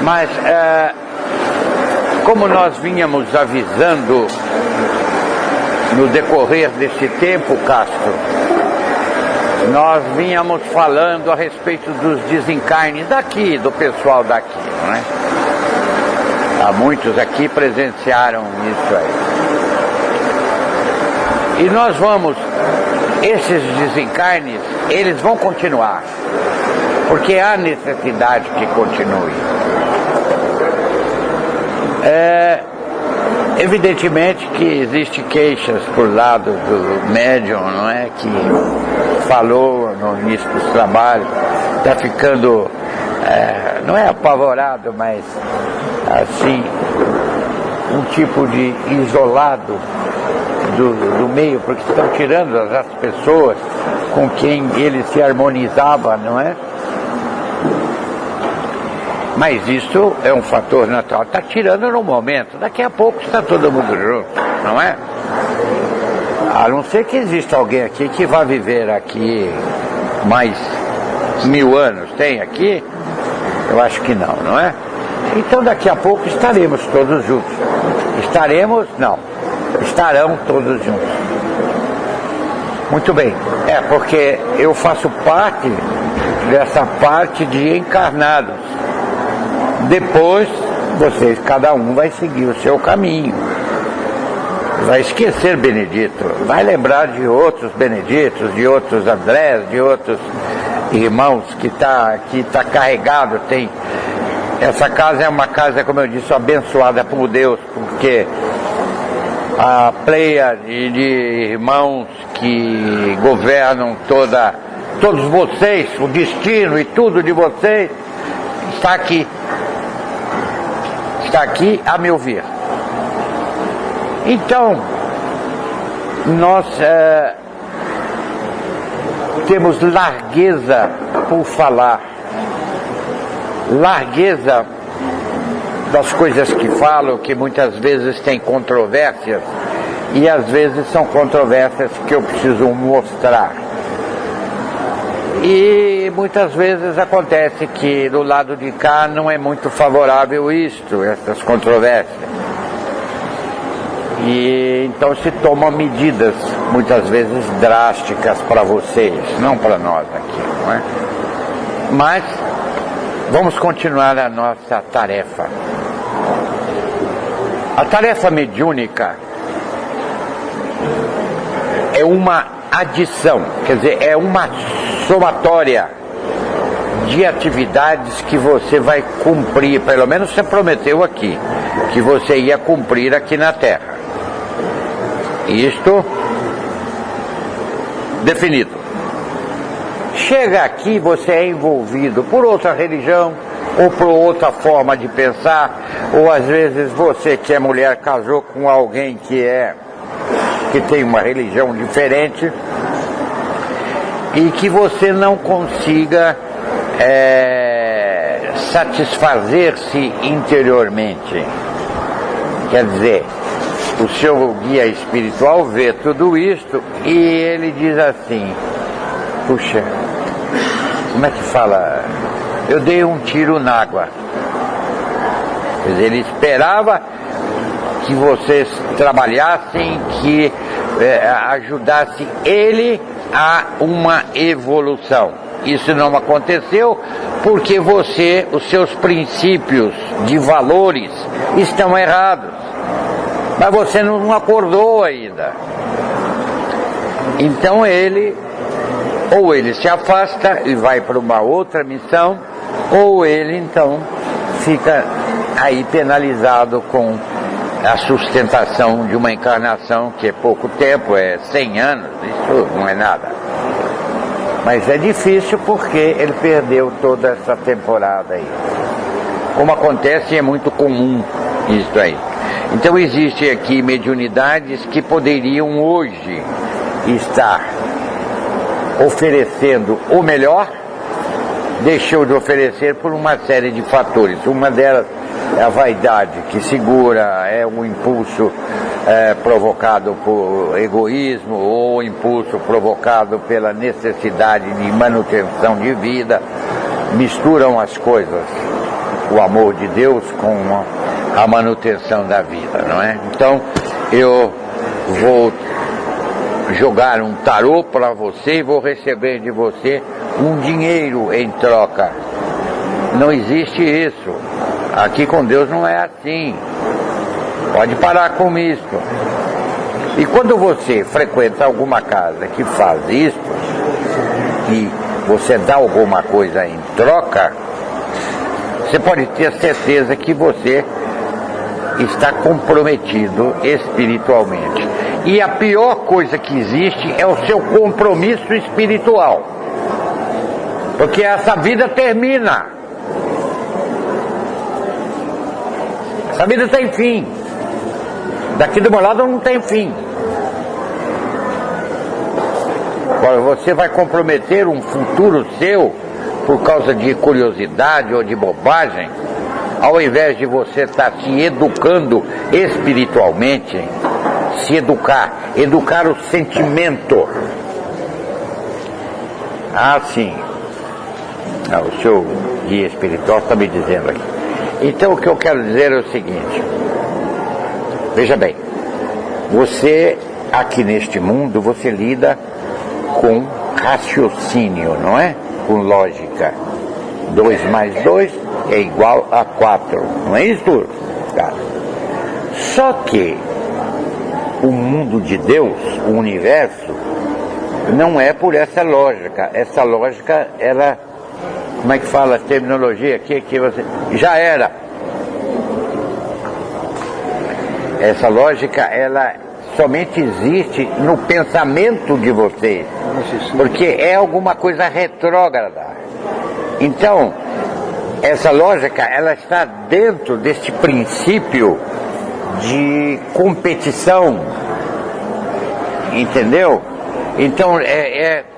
Mas, como nós vínhamos avisando no decorrer desse tempo, Castro, nós vínhamos falando a respeito dos desencarnes daqui, do pessoal daqui, não é? Há muitos aqui presenciaram isso aí. E nós vamos, esses desencarnes, eles vão continuar, porque há necessidade que continue. Evidentemente que existe queixas por lado do médium, não é? Que falou no início dos trabalhos, está ficando, não é apavorado, mas assim, um tipo de isolado do meio, porque estão tirando as pessoas com quem ele se harmonizava, não é? Mas isso é um fator natural, está tirando no momento, daqui a pouco está todo mundo junto, não é? A não ser que exista alguém aqui que vá viver aqui mais 1000 anos, tem aqui? Eu acho que não, não é? Então daqui a pouco estaremos todos juntos. Estarão todos juntos. Muito bem, porque eu faço parte dessa parte de encarnados. Depois, vocês, cada um vai seguir o seu caminho. Vai esquecer Benedito, vai lembrar de outros Beneditos, de outros Andrés, de outros irmãos que tá carregado. Essa casa é uma casa, como eu disse, abençoada por Deus, porque a pleia de irmãos que governam todos vocês, o destino e tudo de vocês, está aqui a meu ver. Então, nós temos largueza por falar, largueza das coisas que falo, que muitas vezes tem controvérsias, e às vezes são controvérsias que eu preciso mostrar. E muitas vezes acontece que do lado de cá não é muito favorável essas controvérsias. E então se tomam medidas, muitas vezes drásticas para vocês, não para nós aqui, não é? Mas vamos continuar a nossa tarefa. A tarefa mediúnica é uma adição, quer dizer, é uma somatória de atividades que você vai cumprir, pelo menos você prometeu aqui, que você ia cumprir aqui na Terra. Isto definido. Chega aqui, você é envolvido por outra religião, ou por outra forma de pensar, ou às vezes você que é mulher casou com alguém que tem uma religião diferente, e que você não consiga satisfazer-se interiormente. Quer dizer, o seu guia espiritual vê tudo isto e ele diz assim: puxa, como é que fala? Eu dei um tiro na água. Quer dizer, ele esperava que vocês trabalhassem, que ajudasse ele a uma evolução. Isso não aconteceu porque os seus princípios de valores estão errados. Mas você não acordou ainda. Então ou ele se afasta e vai para uma outra missão, ou ele então fica aí penalizado com a sustentação de uma encarnação que é pouco tempo, é 100 anos, isso não é nada. Mas é difícil porque ele perdeu toda essa temporada aí. Como acontece, é muito comum isso aí. Então existem aqui mediunidades que poderiam hoje estar oferecendo o melhor, deixou de oferecer por uma série de fatores. Uma delas é a vaidade que segura, é um impulso provocado por egoísmo, ou impulso provocado pela necessidade de manutenção de vida. Misturam as coisas. o amor de Deus com a manutenção da vida, não é? Então, eu vou jogar um tarô para você e vou receber de você um dinheiro em troca. Não existe isso. Aqui com Deus não é assim. Pode parar com isso. E quando você frequenta alguma casa que faz isso, e você dá alguma coisa em troca, você pode ter certeza que você está comprometido espiritualmente. E a pior coisa que existe é o seu compromisso espiritual. Porque essa vida termina. Essa vida tem fim. Daqui do meu lado não tem fim. Agora você vai comprometer um futuro seu por causa de curiosidade ou de bobagem, ao invés de você estar se educando espiritualmente, se educar o sentimento. Ah, sim. O seu guia espiritual está me dizendo aqui. Então o que eu quero dizer é o seguinte. Veja bem, você aqui neste mundo, você lida com raciocínio, não é? Com lógica. 2 mais 2 é igual a 4, não é isso, cara? Só que o mundo de Deus, o universo, não é por essa lógica. Essa lógica, ela, como é que fala a terminologia aqui, que você já era. Essa lógica, ela somente existe no pensamento de vocês, porque é alguma coisa retrógrada. Então, essa lógica, ela está dentro deste princípio de competição, entendeu? Então,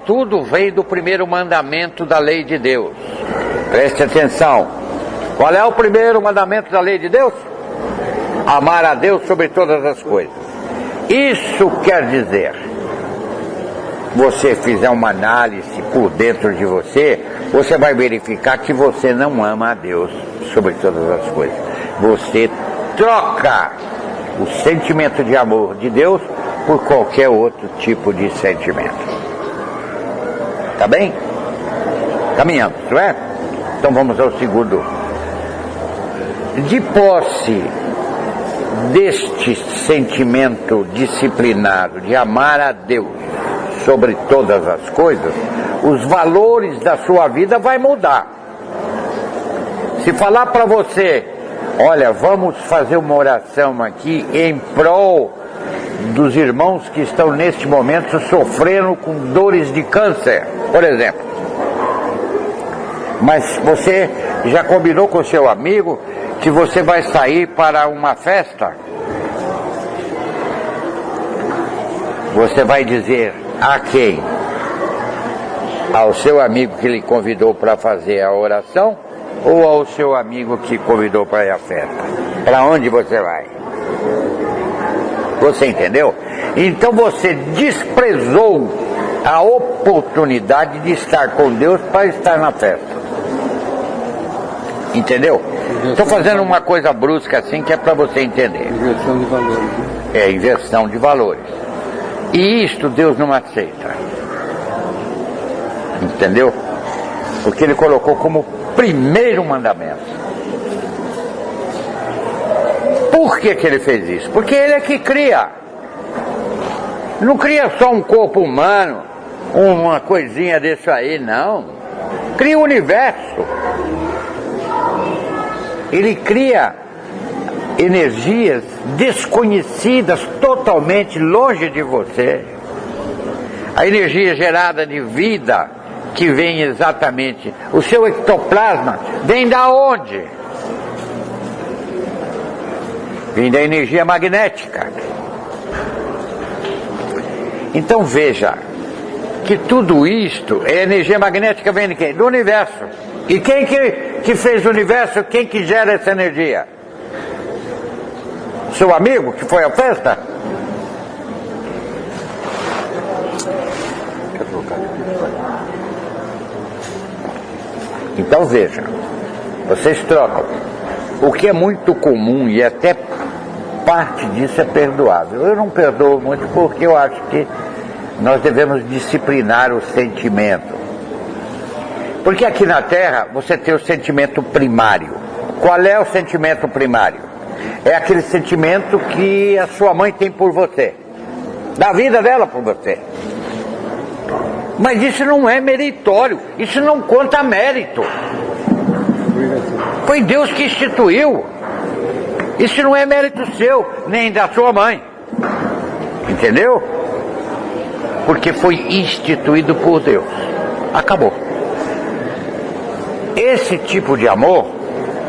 tudo vem do primeiro mandamento da lei de Deus. Preste atenção. Qual é o primeiro mandamento da lei de Deus? Amar a Deus sobre todas as coisas. Isso quer dizer, você fizer uma análise por dentro de você, você vai verificar que você não ama a Deus sobre todas as coisas. Você troca o sentimento de amor de Deus por qualquer outro tipo de sentimento. Tá bem? Caminhamos, não é? Então vamos ao segundo. De posse deste sentimento disciplinado de amar a Deus sobre todas as coisas, os valores da sua vida vai mudar. Se falar para você, olha, vamos fazer uma oração aqui em prol dos irmãos que estão neste momento sofrendo com dores de câncer, por exemplo. Mas você já combinou com seu amigo que você vai sair para uma festa? Você vai dizer a quem? Ao seu amigo que lhe convidou para fazer a oração ou ao seu amigo que convidou para ir à festa? Para onde você vai? Você entendeu? Então você desprezou a oportunidade de estar com Deus para estar na festa. Entendeu? Estou fazendo uma coisa brusca assim que é para você entender. Inversão de valores. É inversão de valores. E isto Deus não aceita. Entendeu? Porque Ele colocou como primeiro mandamento. Por que Ele fez isso? Porque Ele é que cria. Não cria só um corpo humano, uma coisinha disso aí, não. Cria o universo. Ele cria energias desconhecidas, totalmente longe de você. A energia gerada de vida, que vem exatamente, o seu ectoplasma, vem da onde? Vem da energia magnética. Então veja, que tudo isto é energia magnética, vem de quem? Do universo. E quem que fez o universo? Quem que gera essa energia? Seu amigo que foi à festa? Então veja, Vocês trocam. O que é muito comum e até parte disso é perdoável. Eu não perdoo muito porque eu acho que nós devemos disciplinar o sentimento. Porque aqui na Terra você tem o sentimento primário. Qual é o sentimento primário? É aquele sentimento que a sua mãe tem por você, da vida dela por você. Mas isso não é meritório, isso não conta mérito. Foi Deus que instituiu. Isso não é mérito seu, nem da sua mãe. Entendeu? Porque foi instituído por Deus. Acabou. Esse tipo de amor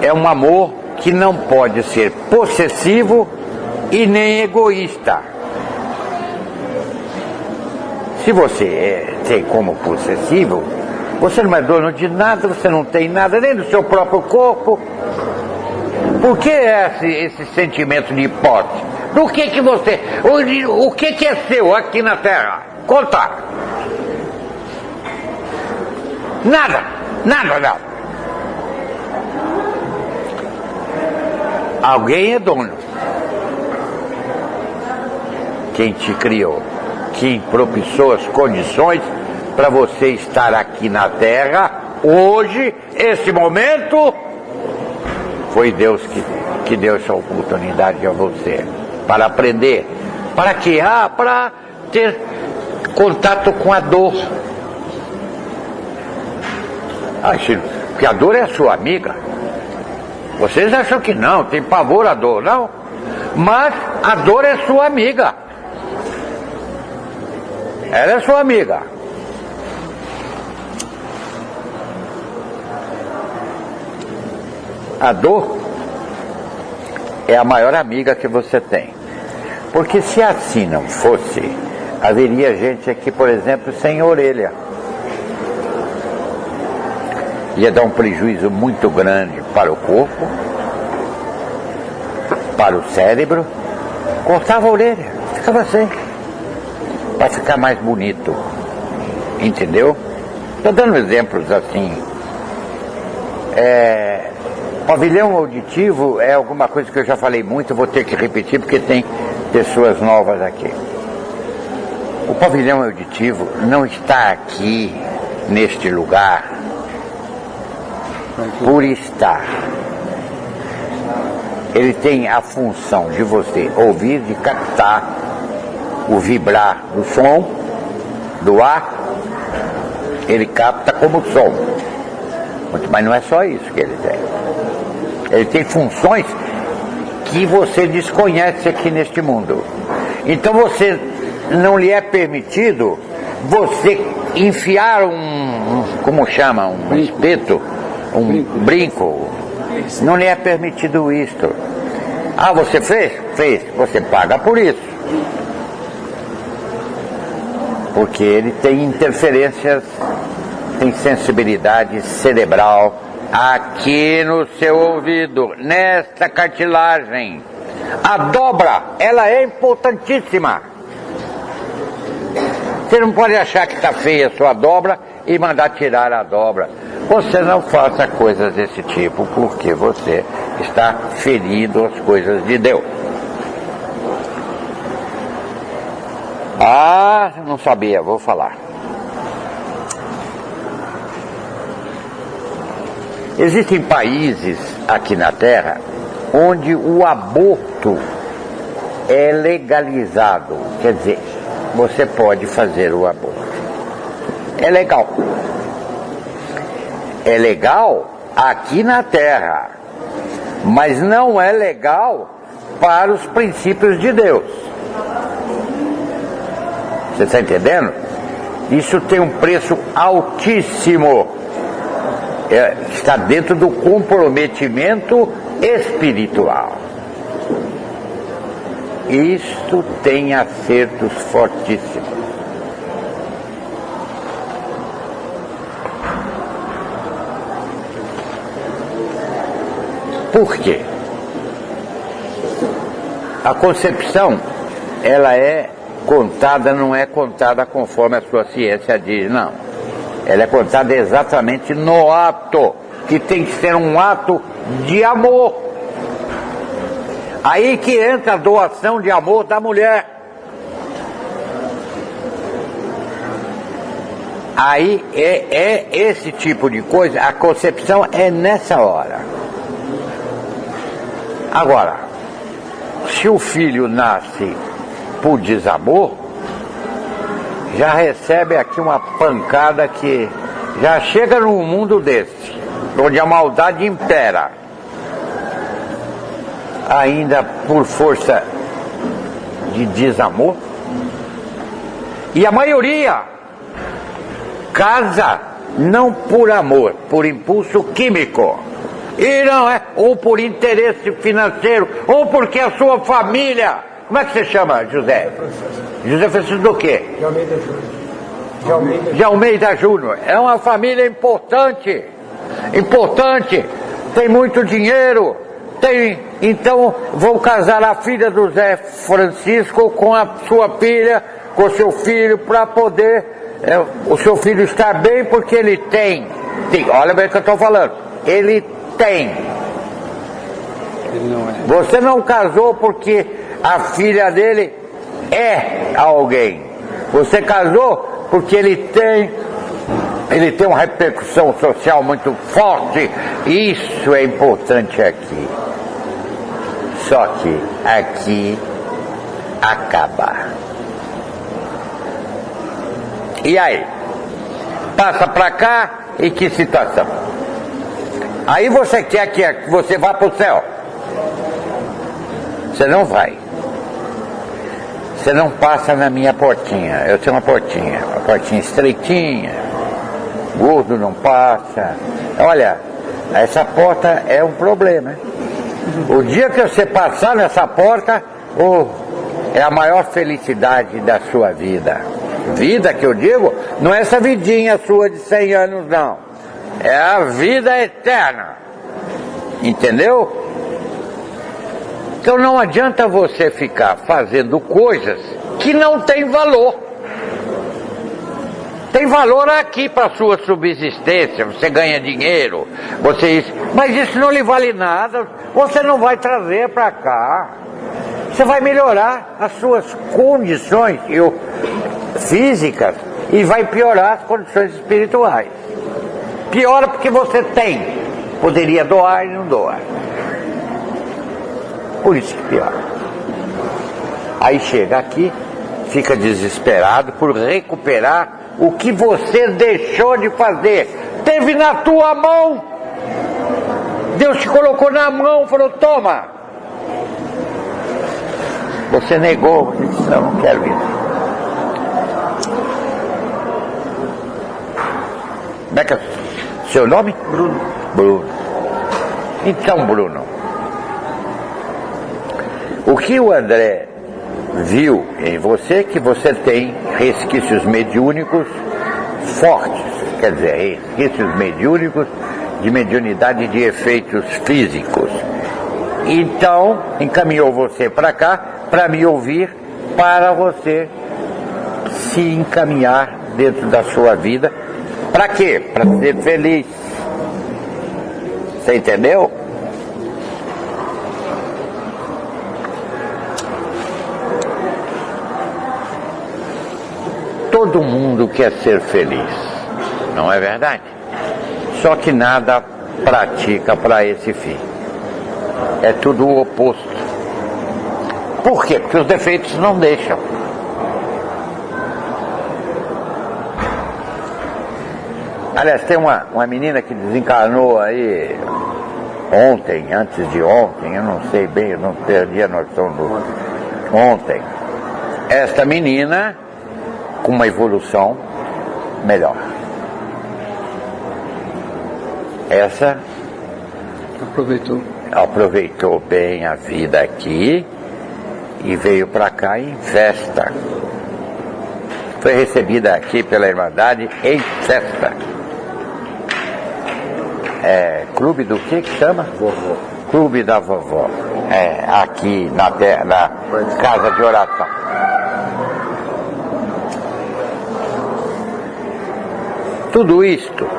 é um amor que não pode ser possessivo e nem egoísta. Se você tem como possessivo, você não é dono de nada, você não tem nada, nem do seu próprio corpo. Por que esse sentimento de posse? Do que você... O que é seu aqui na Terra? Conta! Nada! Nada! Alguém é dono. Quem te criou, quem propiciou as condições para você estar aqui na Terra, hoje, esse momento, foi Deus que deu essa oportunidade a você, para aprender. Para quê? Para ter contato com a dor. Porque a dor é a sua amiga. Vocês acham que não, tem pavor à dor, não? Mas a dor é sua amiga. Ela é sua amiga. A dor é a maior amiga que você tem. Porque se assim não fosse, haveria gente aqui, por exemplo, sem orelha. Ia dar um prejuízo muito grande para o corpo, para o cérebro. Cortava a orelha, ficava assim, para ficar mais bonito. Entendeu? Estou dando exemplos assim. Pavilhão auditivo é alguma coisa que eu já falei muito, vou ter que repetir porque tem pessoas novas aqui. O pavilhão auditivo não está aqui, neste lugar, por estar. Ele tem a função de você ouvir, de captar o vibrar do som, do ar. Ele capta como som. Mas não é só isso que ele tem. Ele tem funções que você desconhece aqui neste mundo. Então você não lhe é permitido você enfiar como chama, um espeto, um brinco. Não lhe é permitido isto. Ah, você fez? Fez. Você paga por isso. Porque ele tem interferências, tem sensibilidade cerebral aqui no seu ouvido, nesta cartilagem. A dobra, ela é importantíssima. Você não pode achar que está feia a sua dobra e mandar tirar a dobra. Você não faça coisas desse tipo, porque você está ferindo as coisas de Deus. Ah, não sabia, vou falar. Existem países aqui na Terra onde o aborto é legalizado. Quer dizer, você pode fazer o aborto. É legal. É legal aqui na Terra, mas não é legal para os princípios de Deus. Você está entendendo? Isso tem um preço altíssimo. Está dentro do comprometimento espiritual. Isto tem acertos fortíssimos. Por quê? A concepção, ela é contada, não é contada conforme a sua ciência diz, não. Ela é contada exatamente no ato. que tem que ser um ato de amor. Aí que entra a doação de amor da mulher. Aí é esse tipo de coisa, a concepção é nessa hora. Agora, se o filho nasce por desamor, já recebe aqui uma pancada que já chega num mundo desse, onde a maldade impera, ainda por força de desamor. E a maioria casa não por amor, por impulso químico. E não é, ou por interesse financeiro, ou porque a sua família. Como é que você chama, José? José Francisco do quê? De Almeida Júnior. De Almeida Júnior. É uma família importante. Importante. Tem muito dinheiro. Então vou casar a filha do Zé Francisco com a sua filha, com o seu filho, para poder o seu filho estar bem, porque ele tem. Olha bem o que eu estou falando. Ele tem. Ele não é. Você não casou porque a filha dele é alguém. Você casou porque ele tem uma repercussão social muito forte. Isso é importante aqui. Só que aqui acaba. E aí? Passa pra cá e que situação? Aí você quer que você vá pro céu? Você não vai. Você não passa na minha portinha. Eu tenho uma portinha estreitinha. Gordo não passa. Olha, essa porta é um problema. O dia que você passar nessa porta, é a maior felicidade da sua vida. Vida que eu digo, não é essa vidinha sua de 100 anos, não. É a vida eterna. Entendeu? Então não adianta você ficar fazendo coisas que não tem valor. Tem valor aqui para a sua subsistência, você ganha dinheiro, mas isso não lhe vale nada, você não vai trazer para cá. Você vai melhorar as suas condições físicas e vai piorar as condições espirituais. Piora porque você tem, poderia doar e não doar. Por isso que piora. Aí chega aqui, fica desesperado por recuperar o que você deixou de fazer. Teve na tua mão. Deus te colocou na mão, falou, toma. Você negou, disse, não quero isso. Como é que é seu nome? Bruno. Bruno. Então, Bruno, o que o André viu em você, que você tem resquícios mediúnicos fortes, quer dizer, resquícios mediúnicos de mediunidade de efeitos físicos. Então, encaminhou você para cá, para me ouvir, para você se encaminhar dentro da sua vida. Para quê? Para ser feliz. Você entendeu? Todo mundo quer ser feliz, não é verdade? Só que nada pratica para esse fim. É tudo o oposto. Por quê? Porque os defeitos não deixam. Aliás, tem uma menina que desencarnou aí ontem, antes de ontem, eu não sei bem, eu não perdi a noção do ontem. Esta menina com uma evolução melhor. Essa aproveitou bem a vida aqui e veio para cá em festa. Foi recebida aqui pela Irmandade em festa. Clube do que chama? Vovó. Clube da Vovó. Aqui na casa de oração. Tudo isto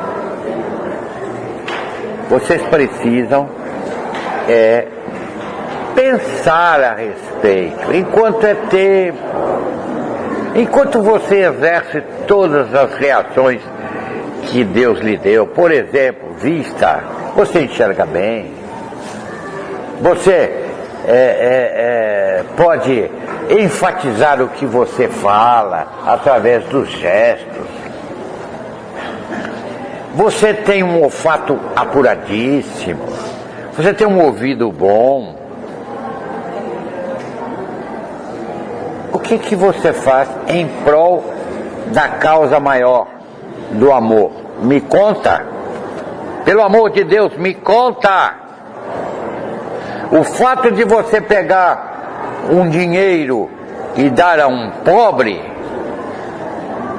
Vocês precisam pensar a respeito, enquanto é tempo, enquanto você exerce todas as reações que Deus lhe deu. Por exemplo, vista, você enxerga bem, você pode enfatizar o que você fala através dos gestos, você tem um olfato apuradíssimo, você tem um ouvido bom. O que você faz em prol da causa maior do amor? Me conta. Pelo amor de Deus, me conta. O fato de você pegar um dinheiro e dar a um pobre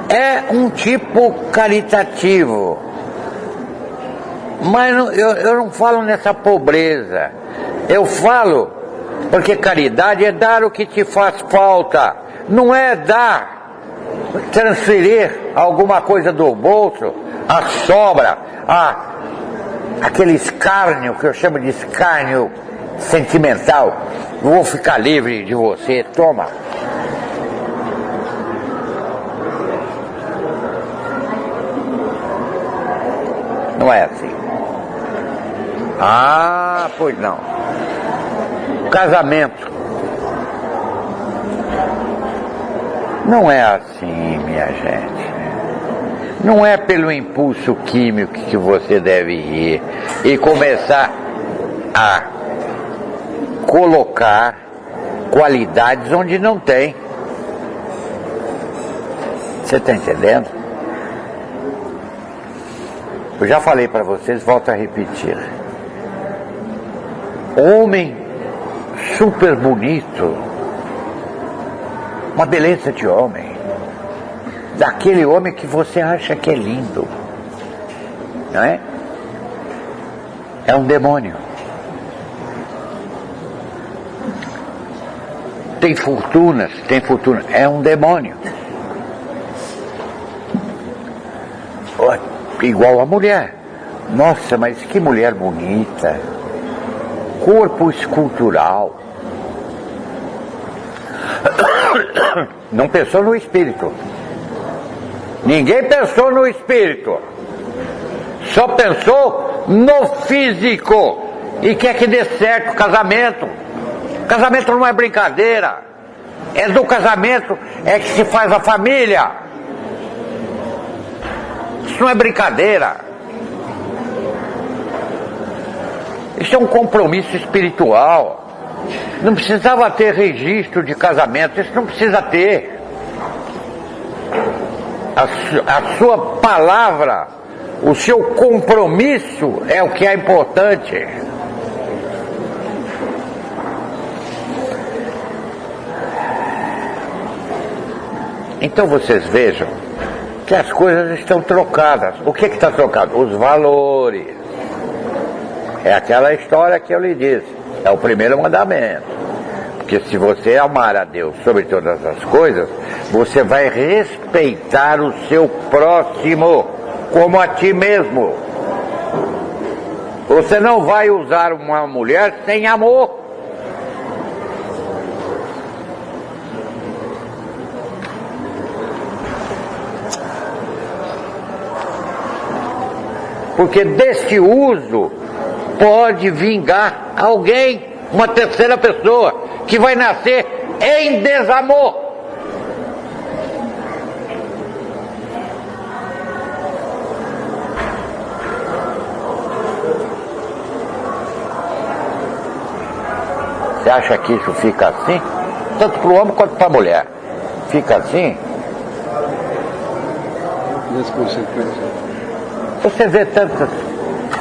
é um tipo caritativo. Mas eu não falo nessa pobreza. Eu falo porque caridade é dar o que te faz falta. Não é dar, transferir alguma coisa do bolso, a sobra, aquele escárnio que eu chamo de escárnio sentimental. Vou ficar livre de você, toma. Não é assim. Ah, pois não. Casamento. Não é assim, minha gente. Não é pelo impulso químico que você deve ir e começar a colocar qualidades onde não tem. Você está entendendo? Eu já falei para vocês, volto a repetir. Homem super bonito, uma beleza de homem, daquele homem que você acha que é lindo, não é? É um demônio. Tem fortuna, é um demônio. Igual a mulher. Nossa, mas que mulher bonita. Corpo escultural. Não pensou no espírito. Ninguém pensou no espírito. Só pensou no físico. E quer que dê certo o casamento. Casamento não é brincadeira. É do casamento é que se faz a família. Isso não é brincadeira. Isso é um compromisso espiritual. Não precisava ter registro de casamento. Isso não precisa ter. A sua palavra, o seu compromisso é o que é importante. Então vocês vejam que as coisas estão trocadas. O que está trocado? Os valores. É aquela história que eu lhe disse. É o primeiro mandamento. Porque se você amar a Deus sobre todas as coisas, você vai respeitar o seu próximo como a ti mesmo. Você não vai usar uma mulher sem amor. Porque deste uso pode vingar alguém, uma terceira pessoa, que vai nascer em desamor. Você acha que isso fica assim? Tanto para o homem quanto para a mulher. Fica assim? E as consequências? Você vê tantos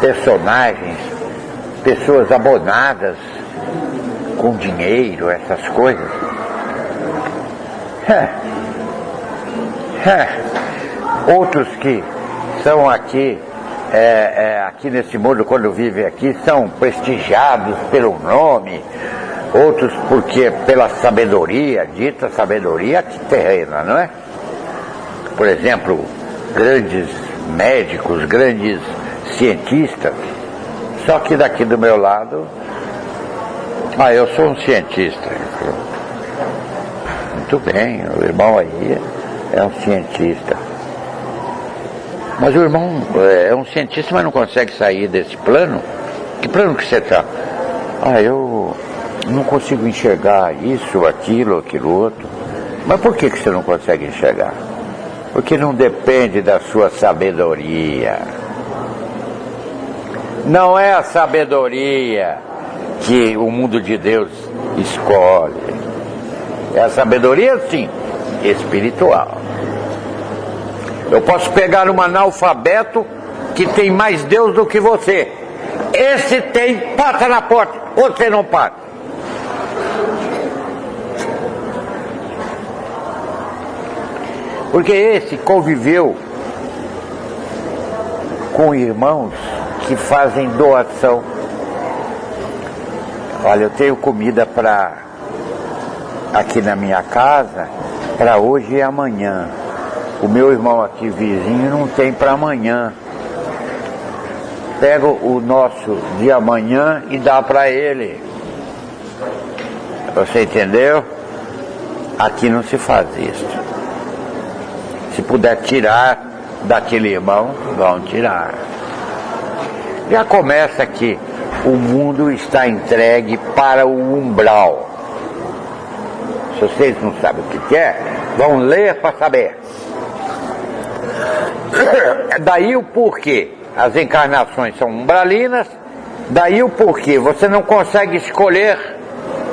personagens, pessoas abonadas com dinheiro, essas coisas. Outros que são aqui, aqui nesse mundo, quando vivem aqui, são prestigiados pelo nome, outros porque pela sabedoria, dita sabedoria aqui terrena, não é? Por exemplo, grandes médicos, grandes cientistas, Só que daqui do meu lado, eu sou um cientista. Muito bem, o irmão aí é um cientista. Mas o irmão é um cientista, mas não consegue sair desse plano? Que plano que você está? Eu não consigo enxergar isso, aquilo outro. Mas por que você não consegue enxergar? Porque não depende da sua sabedoria. Não é a sabedoria que o mundo de Deus escolhe. É a sabedoria, sim, espiritual. Eu posso pegar um analfabeto que tem mais Deus do que você. Esse tem, passa na porta, você não passa. Porque esse conviveu com irmãos que fazem doação. Olha, eu tenho comida aqui na minha casa para hoje e amanhã. O meu irmão aqui vizinho não tem para amanhã. Pego o nosso de amanhã e dá para ele. Você entendeu? Aqui não se faz isso. Se puder tirar daquele irmão, vão tirar. Já começa que o mundo está entregue para o umbral. Se vocês não sabem o que é, vão ler para saber. Daí o porquê as encarnações são umbralinas, daí o porquê você não consegue escolher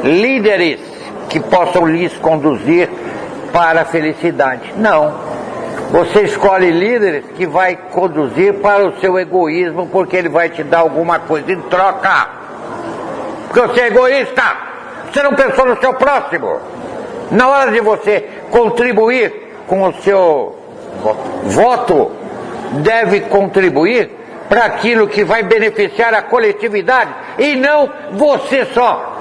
líderes que possam lhes conduzir para a felicidade. Não. Você escolhe líderes que vai conduzir para o seu egoísmo, porque ele vai te dar alguma coisa em troca. Porque você é egoísta. Você não pensou no seu próximo. Na hora de você contribuir com o seu voto, deve contribuir para aquilo que vai beneficiar a coletividade e não você só.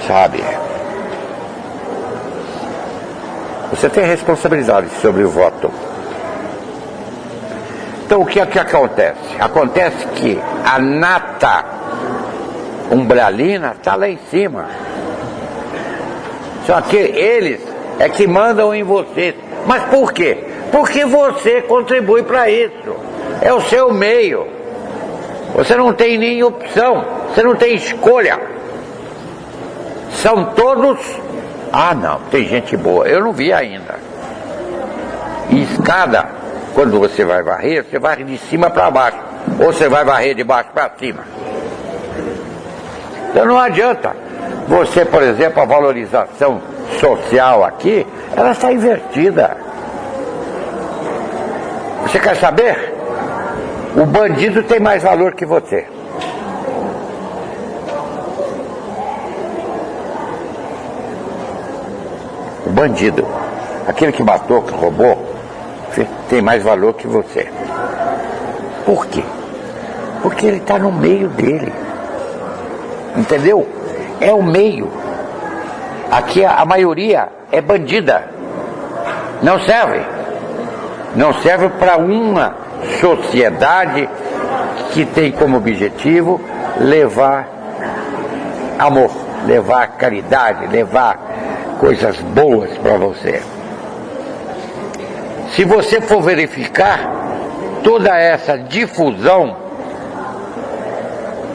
Sabe? Você tem responsabilidade sobre o voto. Então o que acontece? Acontece que a nata umbralina está lá em cima. Só que eles é que mandam em você. Mas por quê? Porque você contribui para isso. É o seu meio. Você não tem nem opção. Você não tem escolha. São todos... não, tem gente boa. Eu não vi ainda. E escada, quando você vai varrer, você varre de cima para baixo. Ou você vai varrer de baixo para cima. Então não adianta. Você, por exemplo, a valorização social aqui, ela está invertida. Você quer saber? O bandido tem mais valor que você. O bandido, aquele que matou, que roubou, tem mais valor que você. Por quê? Porque ele está no meio dele. Entendeu? É o meio. Aqui a maioria é bandida. Não serve. Não serve para uma sociedade que tem como objetivo levar amor, levar caridade, levar coisas boas para você. Se você for verificar, toda essa difusão,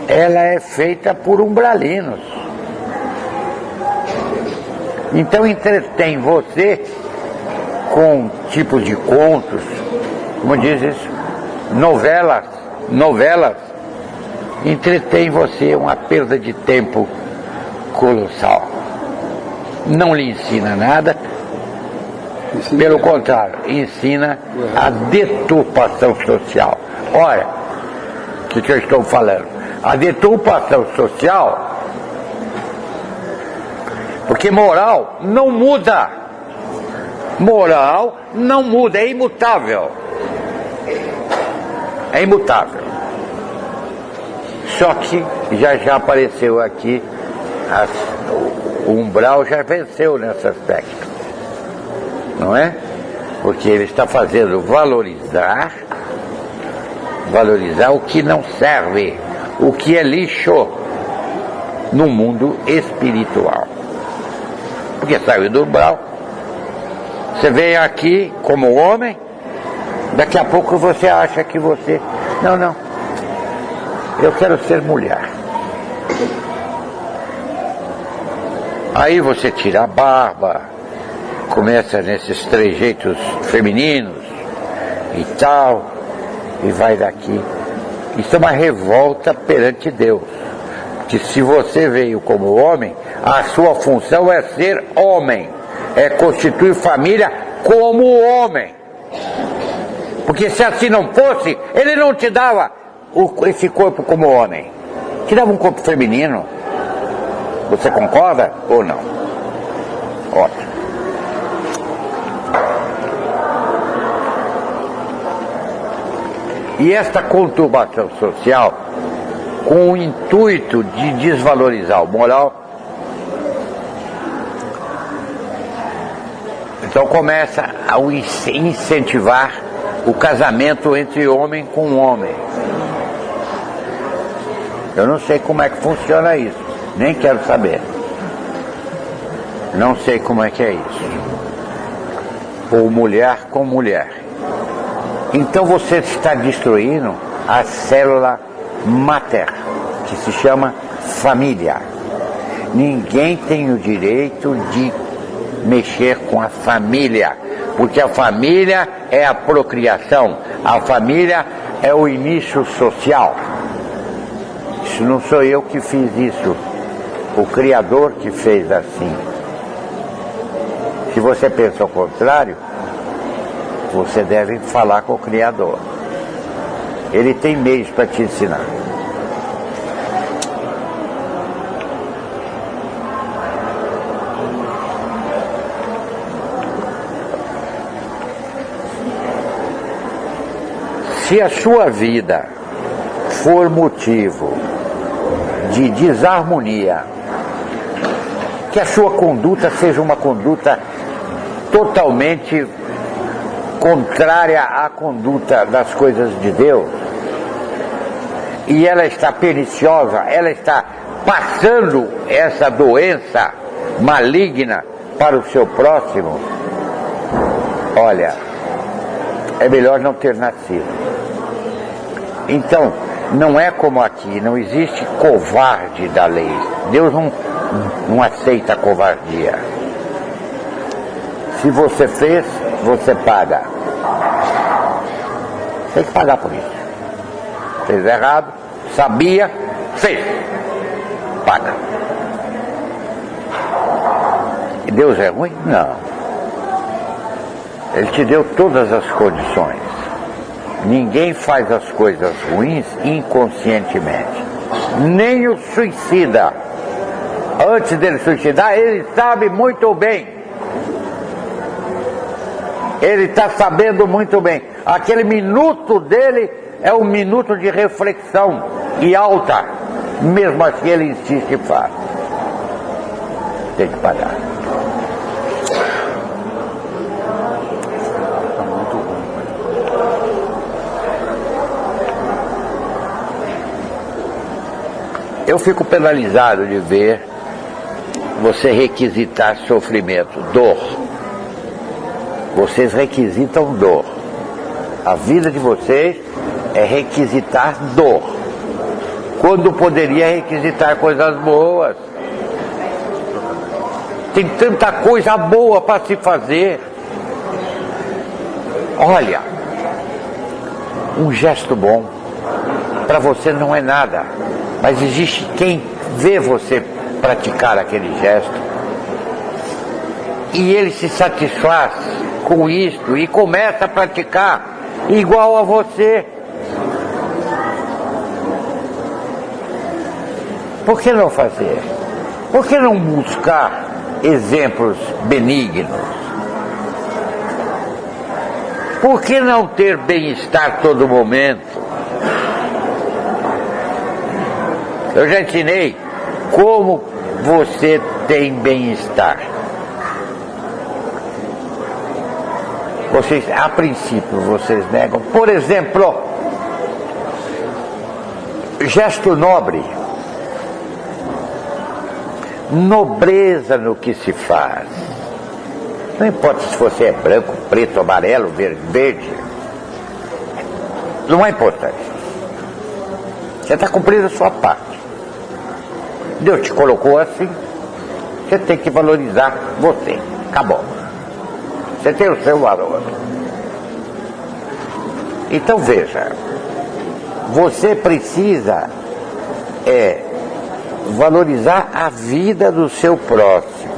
ela é feita por umbralinos. Então entretém você com tipos de contos, como diz isso, novelas, entretém você uma perda de tempo colossal. Não lhe ensina nada, pelo contrário, ensina a deturpação social. Olha, o que eu estou falando? A deturpação social, porque moral não muda. Moral não muda, é imutável. É imutável. Só que já apareceu aqui, o umbral já venceu nesse aspecto. Não é? Porque ele está fazendo valorizar o que não serve, o que é lixo no mundo espiritual. Porque saiu do umbral, você vem aqui como homem, daqui a pouco você acha que você... Não, eu quero ser mulher. Aí você tira a barba, começa nesses trejeitos femininos e tal, e vai daqui. Isso é uma revolta perante Deus. Que se você veio como homem, a sua função é ser homem, é constituir família como homem. Porque se assim não fosse, ele não te dava esse corpo como homem, te dava um corpo feminino. Você concorda ou não? Ótimo. E esta conturbação social, com o intuito de desvalorizar o moral, então começa a incentivar o casamento entre homem com homem. Eu não sei como é que funciona isso, nem quero saber. Não sei como é que é isso. Ou mulher com mulher. Então você está destruindo a célula mater, que se chama família. Ninguém tem o direito de mexer com a família, porque a família é a procriação, a família é o início social. Isso não sou eu que fiz isso, o Criador que fez assim. Se você pensa ao contrário, você deve falar com o Criador. Ele tem meios para te ensinar. Se a sua vida for motivo de desarmonia, que a sua conduta seja uma conduta totalmente contrária à conduta das coisas de Deus, e ela está perniciosa, ela está passando essa doença maligna para o seu próximo, olha, é melhor não ter nascido. Então, não é como aqui, não existe covarde da lei. Deus não aceita a covardia. Se você fez, você paga. Tem que pagar por isso. Fez errado, sabia, fez. Paga. E Deus é ruim? Não. Ele te deu todas as condições. Ninguém faz as coisas ruins inconscientemente. Nem o suicida. Antes dele suicidar, ele sabe muito bem. Ele está sabendo muito bem. Aquele minuto dele é um minuto de reflexão e alta. Mesmo assim ele insiste e faz. Tem que pagar. Eu fico penalizado de ver você requisitar sofrimento, dor. Vocês requisitam dor. A vida de vocês é requisitar dor, quando poderia requisitar coisas boas. Tem tanta coisa boa para se fazer. Olha, um gesto bom para você não é nada, mas existe quem vê você praticar aquele gesto e ele se satisfaz com isto e começa a praticar igual a você. Por que não fazer? Por que não buscar exemplos benignos? Por que não ter bem-estar todo momento? Eu já ensinei como você tem bem-estar. Vocês, a princípio, vocês negam. Por exemplo, gesto nobre, nobreza no que se faz. Não importa se você é branco, preto, amarelo, verde. Não é importante. Você está cumprindo a sua parte. Deus te colocou assim. Você tem que valorizar você. Acabou. Você tem o seu valor. Então veja, você precisa valorizar a vida do seu próximo.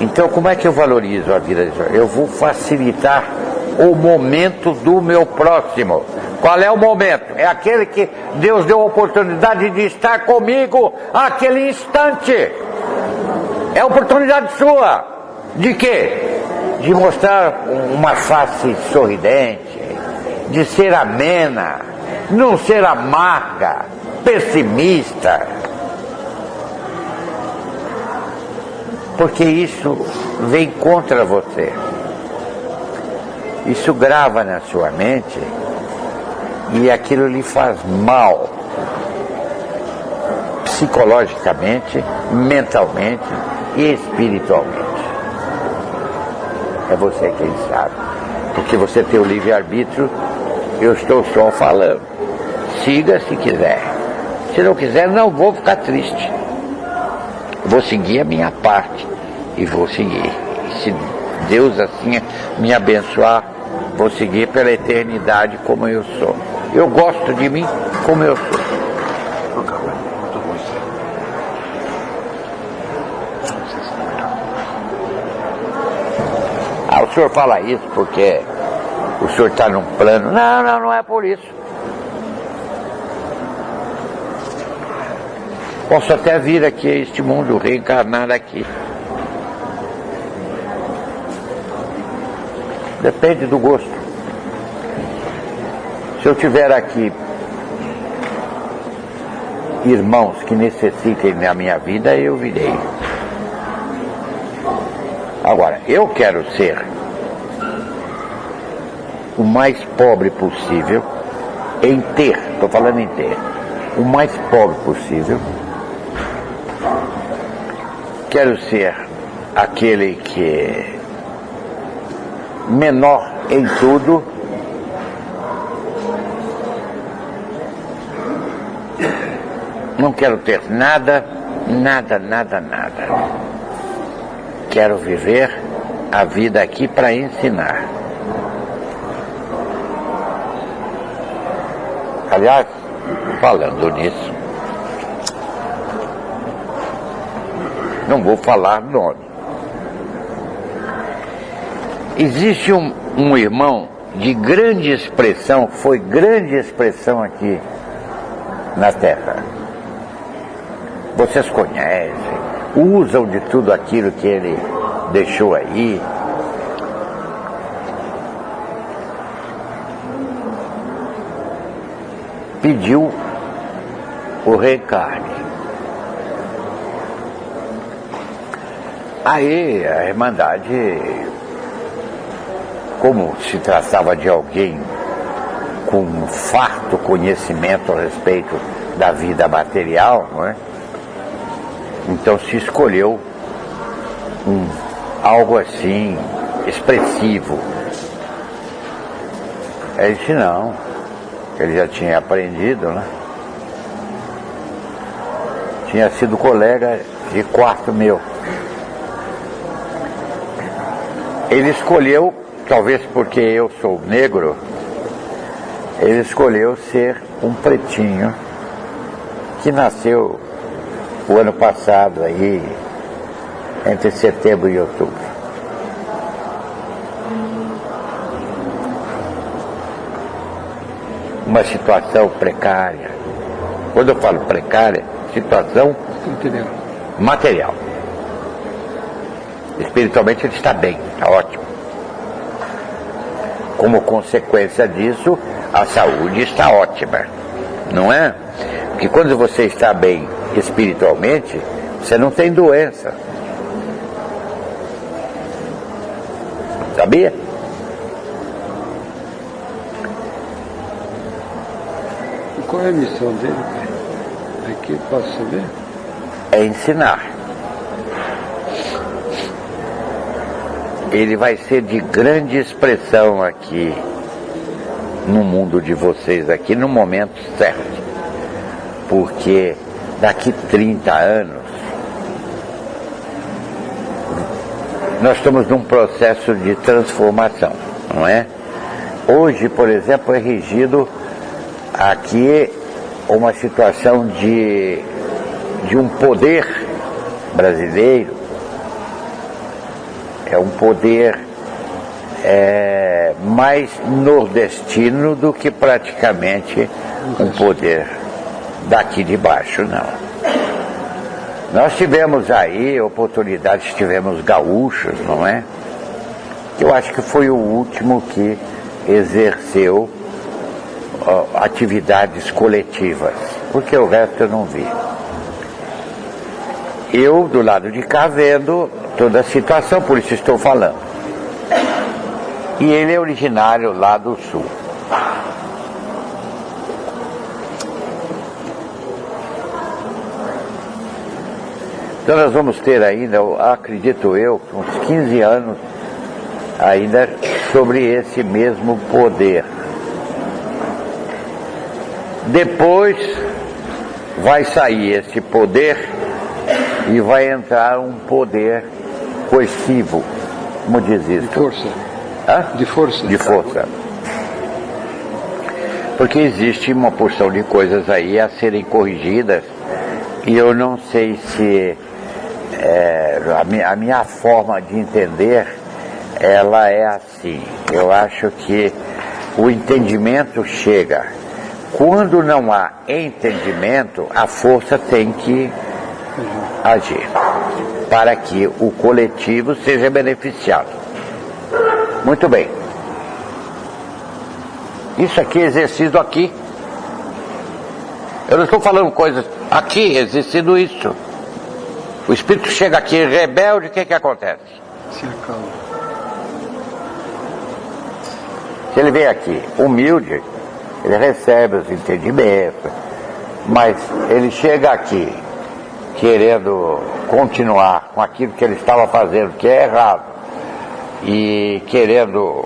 Então como é que eu valorizo a vida do seu? Eu vou facilitar o momento do meu próximo. Qual é o momento? É aquele que Deus deu a oportunidade de estar comigo aquele instante. É a oportunidade sua. De quê? De mostrar uma face sorridente, de ser amena, não ser amarga, pessimista. Porque isso vem contra você. Isso grava na sua mente e aquilo lhe faz mal. Psicologicamente, mentalmente e espiritualmente. É você quem sabe. Porque você tem o livre-arbítrio, eu estou só falando. Siga se quiser. Se não quiser, não vou ficar triste. Vou seguir a minha parte e vou seguir. Se Deus assim me abençoar, vou seguir pela eternidade como eu sou. Eu gosto de mim como eu sou. O senhor fala isso porque o senhor está num plano. Não é por isso. Posso até vir aqui a este mundo, reencarnar aqui. Depende do gosto. Se eu tiver aqui irmãos que necessitem da minha vida, eu virei. Agora, eu quero ser o mais pobre possível em ter, estou falando em ter, o mais pobre possível. Quero ser aquele que é menor em tudo, não quero ter nada. Quero viver a vida aqui para ensinar. Aliás, falando nisso, não vou falar nome. Existe um irmão de grande expressão, foi grande expressão aqui na Terra. Vocês conhecem, usam de tudo aquilo que ele deixou aí. Pediu o reencarne. Aí a Irmandade, como se tratava de alguém com um farto conhecimento a respeito da vida material, não é? Então se escolheu algo assim, expressivo. Ele disse não, ele já tinha aprendido, né? Tinha sido colega de quarto meu. Ele escolheu, talvez porque eu sou negro, ele escolheu ser um pretinho que nasceu o ano passado aí, entre setembro e outubro. Uma situação precária. Quando eu falo precária, situação material. Espiritualmente ele está bem, está ótimo. Como consequência disso, a saúde está ótima, não é? Porque quando você está bem espiritualmente, você não tem doença. Sabia? E qual é a missão dele? Aqui, posso saber? É ensinar. Ele vai ser de grande expressão aqui no mundo de vocês, aqui no momento certo. Porque daqui 30 anos nós estamos num processo de transformação, não é? Hoje, por exemplo, é regido aqui uma situação de um poder brasileiro. É um poder mais nordestino do que praticamente um poder daqui de baixo, não. Nós tivemos aí oportunidades, tivemos gaúchos, não é? Eu acho que foi o último que exerceu atividades coletivas, porque o resto eu não vi. Eu, do lado de cá, vendo toda a situação, por isso estou falando. E ele é originário lá do sul. Então nós vamos ter ainda, acredito eu, uns 15 anos ainda sobre esse mesmo poder. Depois vai sair esse poder e vai entrar um poder coercivo, como diz isso? De força. Hã? De força. De força. Porque existe uma porção de coisas aí a serem corrigidas e eu não sei se a minha forma de entender ela é assim. Eu acho que o entendimento chega. Quando não há entendimento, a força tem que agir para que o coletivo seja beneficiado. Muito bem. Isso aqui é exercido aqui. Eu não estou falando coisas aqui, exercido isso. O espírito chega aqui rebelde, o que acontece? Se acalma. Se ele vem aqui humilde, ele recebe os entendimentos, mas ele chega aqui querendo continuar com aquilo que ele estava fazendo, que é errado, e querendo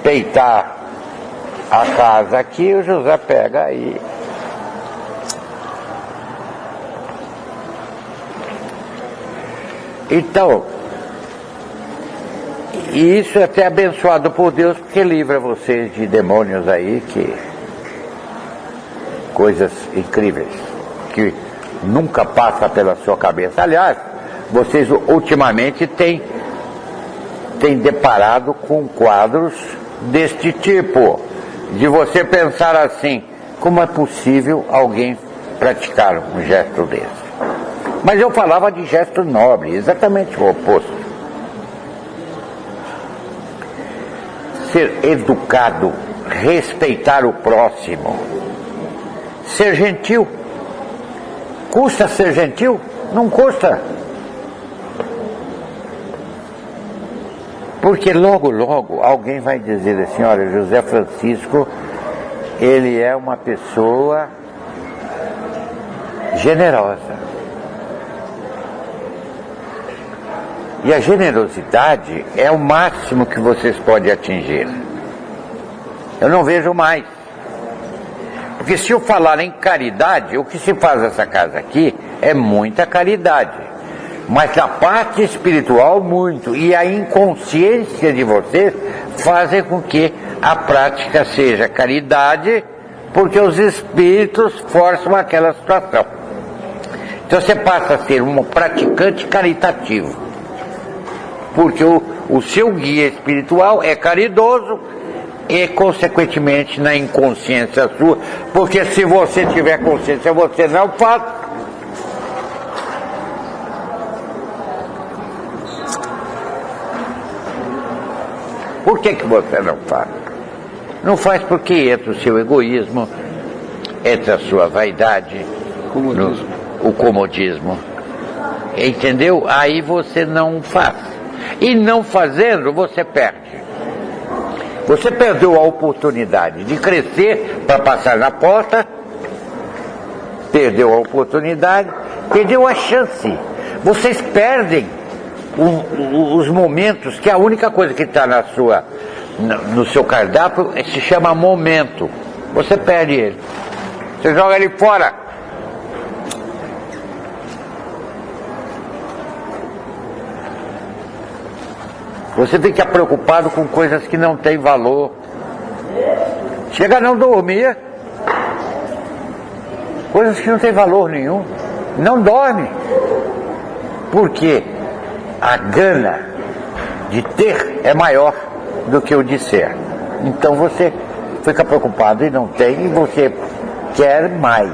peitar a casa aqui, o José pega aí. Então, e isso é até abençoado por Deus, porque livra vocês de demônios aí, que coisas incríveis, que nunca passa pela sua cabeça. Aliás, vocês ultimamente têm deparado com quadros deste tipo, de você pensar assim, como é possível alguém praticar um gesto desse? Mas eu falava de gesto nobre, exatamente o oposto. Ser educado, respeitar o próximo, ser gentil. Custa ser gentil? Não custa. Porque logo, logo, alguém vai dizer assim, olha, José Francisco, ele é uma pessoa generosa. E a generosidade é o máximo que vocês podem atingir. Eu não vejo mais. Porque se eu falar em caridade, o que se faz nessa casa aqui é muita caridade. Mas na parte espiritual, muito. E a inconsciência de vocês fazem com que a prática seja caridade, porque os espíritos forçam aquela situação. Então você passa a ser um praticante caritativo. Porque o seu guia espiritual é caridoso e, consequentemente, na inconsciência sua, porque se você tiver consciência, você não faz. Por que você não faz? Não faz porque entra o seu egoísmo, entra a sua vaidade, o comodismo. Entendeu? Aí você não faz. E não fazendo, você perde. Você perdeu a oportunidade de crescer para passar na porta, perdeu a oportunidade, perdeu a chance. Vocês perdem os momentos, que a única coisa que está no seu cardápio se chama momento. Você perde ele. Você joga ele fora. Você fica preocupado com coisas que não têm valor. Chega a não dormir. Coisas que não têm valor nenhum. Não dorme. Por quê? A gana de ter é maior do que o de ser. Então você fica preocupado e não tem, e você quer mais.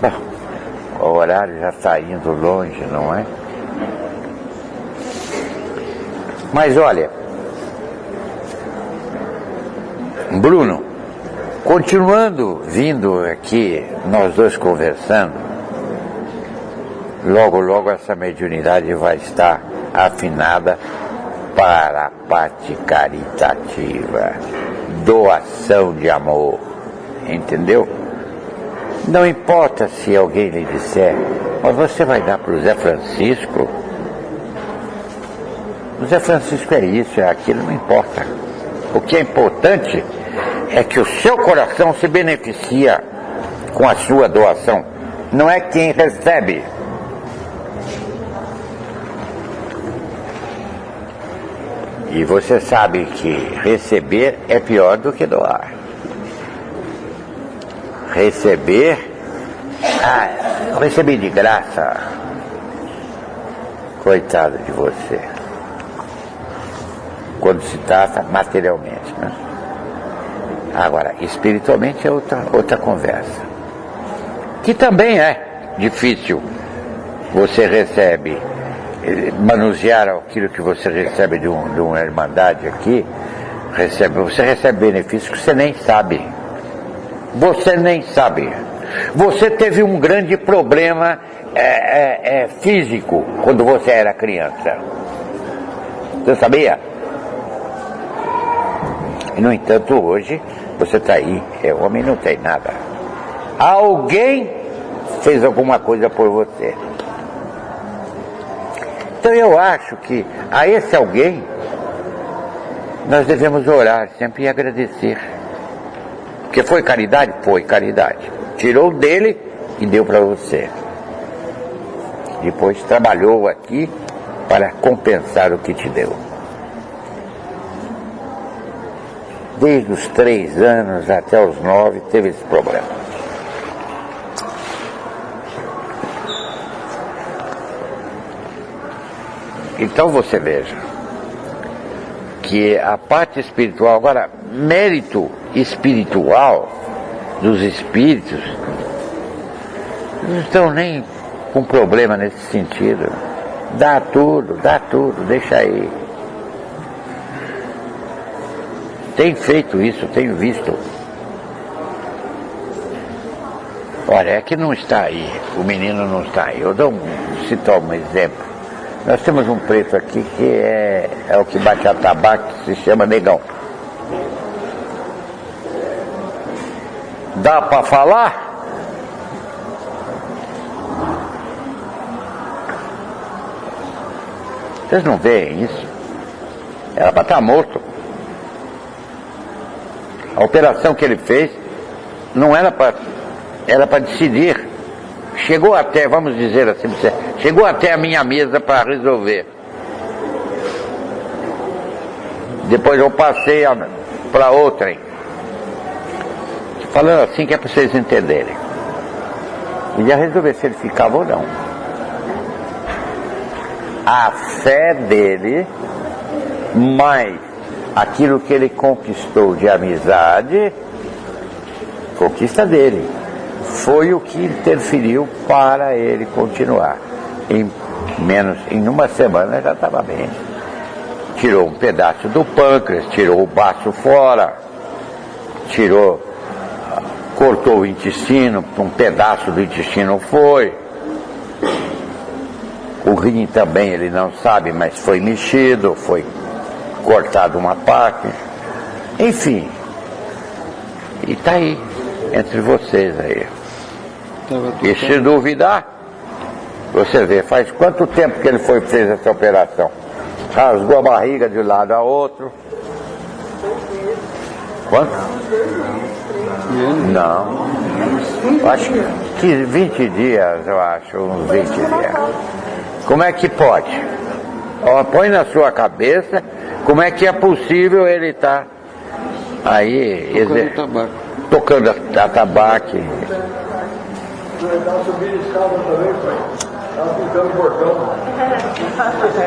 Bom, o horário já está indo longe, não é? Mas olha, Bruno, continuando vindo aqui, nós dois conversando, logo, logo essa mediunidade vai estar afinada para a parte caritativa, doação de amor, entendeu? Não importa se alguém lhe disser, mas você vai dar para o Zé Francisco. O Zé Francisco é isso, é aquilo, não importa. O que é importante é que o seu coração se beneficia com a sua doação. Não é quem recebe. E você sabe que receber é pior do que doar. Receber, eu recebi de graça. Coitado de você. Quando se trata materialmente, né? Agora, espiritualmente é outra conversa. Que também é difícil. Você recebe, manusear aquilo que você recebe de uma irmandade aqui, você recebe benefícios que você nem sabe. Você nem sabe. Você teve um grande problema físico quando você era criança. Você sabia? E, no entanto, hoje você está aí, homem, não tem nada. Alguém fez alguma coisa por você. Então eu acho que a esse alguém nós devemos orar sempre e agradecer. Porque foi caridade? Foi caridade. Tirou dele e deu para você. Depois trabalhou aqui para compensar o que te deu. Desde os 3 anos até os 9 teve esse problema. Então você veja que a parte espiritual, agora, mérito espiritual dos espíritos, não estão nem com problema nesse sentido. Dá tudo, deixa aí. Tem feito isso, tenho visto. Olha, é que não está aí, o menino não está aí. Eu cito um exemplo. Nós temos um preto aqui que é o que bate a tabaco, que se chama Negão. Dá para falar? Vocês não veem isso? Era para estar morto. A operação que ele fez não era para decidir. Chegou até, vamos dizer assim, chegou até a minha mesa para resolver. Depois eu passei para outrem. Falando assim que é para vocês entenderem. E ia resolver se ele ficava ou não. A fé dele, mais aquilo que ele conquistou de amizade, conquista dele, foi o que interferiu para ele continuar. Em uma semana já estava bem. Tirou um pedaço do pâncreas, tirou o baço fora, cortou o intestino, um pedaço do intestino foi. O rim também ele não sabe, mas foi mexido, foi cortado uma parte. Enfim, e está aí, entre vocês aí. E se duvidar, você vê, faz quanto tempo que ele fez essa operação? Rasgou a barriga de um lado a outro. Quanto? Não. Acho que 20 dias, eu acho, uns 20 dias. Como é que pode? Ó, põe na sua cabeça como é que é possível ele estar aí tocando a tabaco. Estava subindo escada também, pai. Estava pintando o portão.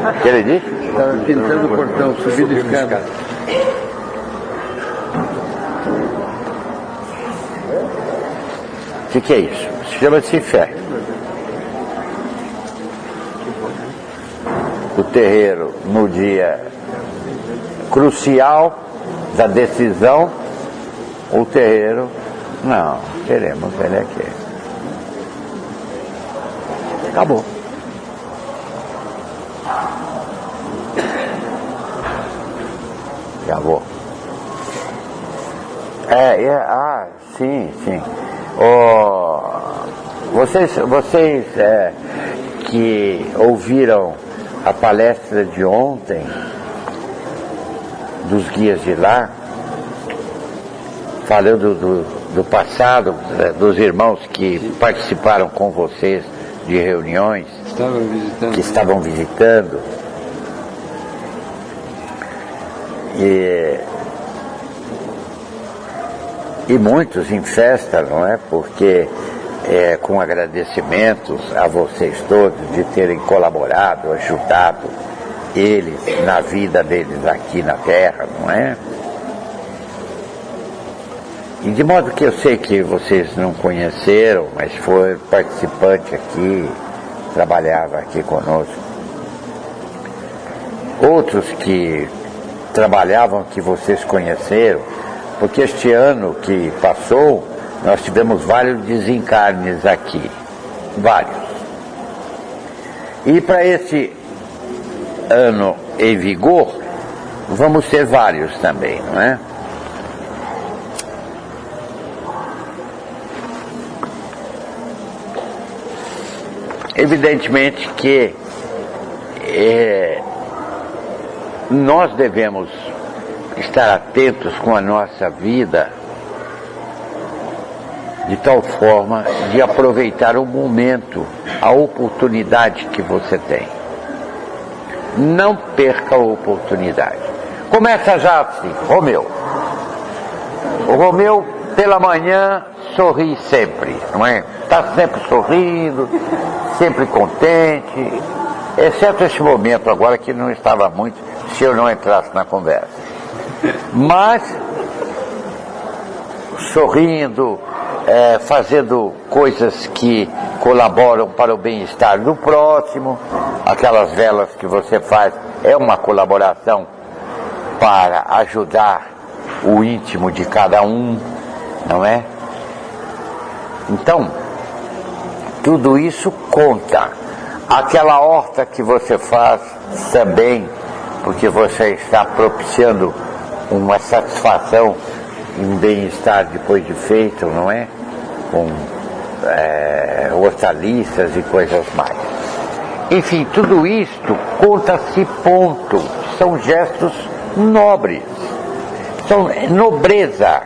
O que ele disse? Estava pintando o portão, subindo escada. O que é isso? Chama-se fé. O terreiro, no dia crucial da decisão, o terreiro, não, queremos ele aqui. Acabou. Acabou. Sim. Vocês que ouviram a palestra de ontem dos guias de lá, falando do passado, dos irmãos que participaram com vocês de reuniões, que estavam visitando, e muitos em festa, não é? Porque com agradecimentos a vocês todos de terem colaborado, ajudado eles na vida deles aqui na Terra, não é? E de modo que eu sei que vocês não conheceram, mas foi participante aqui, trabalhava aqui conosco. Outros que trabalhavam que vocês conheceram, porque este ano que passou, nós tivemos vários desencarnes aqui, vários. E para esse ano em vigor, vamos ter vários também, não é? Evidentemente que nós devemos estar atentos com a nossa vida de tal forma de aproveitar o momento, a oportunidade que você tem. Não perca a oportunidade. Começa já assim, Romeu. O Romeu, pela manhã, sorri sempre, não é? Está sempre sorrindo, sempre contente, exceto esse momento agora que não estava muito, se eu não entrasse na conversa. Mas, sorrindo, fazendo coisas que colaboram para o bem-estar do próximo, aquelas velas que você faz, é uma colaboração para ajudar o íntimo de cada um, não é? Então, tudo isso conta. Aquela horta que você faz também, porque você está propiciando uma satisfação, um bem-estar depois de feito, não é? Com hortaliças e coisas mais. Enfim, tudo isto conta-se ponto. São gestos nobres. São nobreza.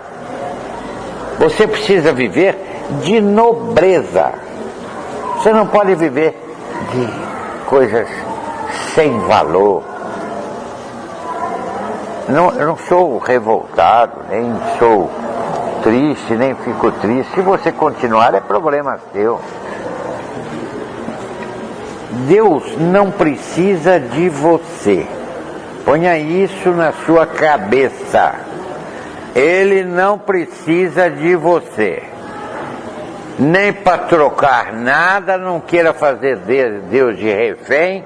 Você precisa viver de nobreza. Você não pode viver de coisas sem valor. Eu não sou revoltado, nem sou triste, nem fico triste. Se você continuar, é problema seu. Deus não precisa de você. Ponha isso na sua cabeça. Ele não precisa de você. Nem para trocar nada, não queira fazer Deus de refém,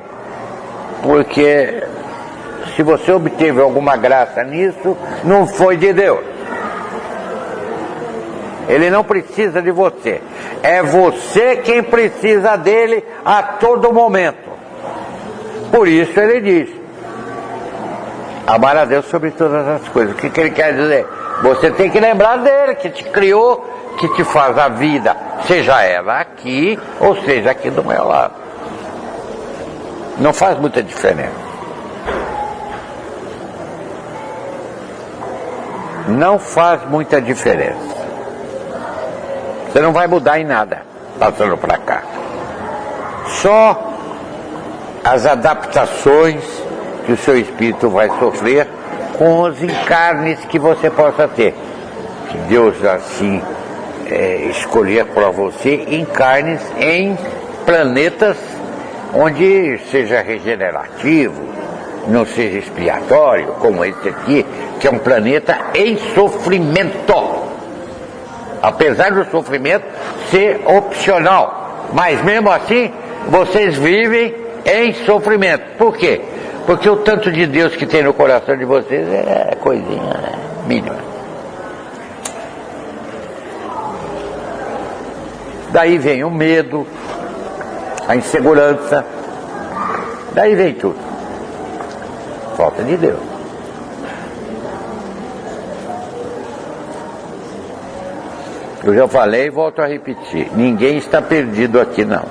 porque se você obteve alguma graça nisso, não foi de Deus. Ele não precisa de você. É você quem precisa dele a todo momento. Por isso ele diz: amar a Deus sobre todas as coisas. O que ele quer dizer? Você tem que lembrar dele, que te criou, que te faz a vida, seja ela aqui, ou seja aqui do meu lado. Não faz muita diferença. Não faz muita diferença. Você não vai mudar em nada passando para cá. Só as adaptações que o seu espírito vai sofrer com os encarnes que você possa ter. Que Deus assim escolher para você encarnes em planetas onde seja regenerativo, não seja expiatório, como esse aqui, que é um planeta em sofrimento. Apesar do sofrimento ser opcional, mas mesmo assim vocês vivem em sofrimento. Por quê? Porque o tanto de Deus que tem no coração de vocês é coisinha mínima. Daí vem o medo, a insegurança, daí vem tudo. Falta de Deus. Eu já falei e volto a repetir: ninguém está perdido aqui, não.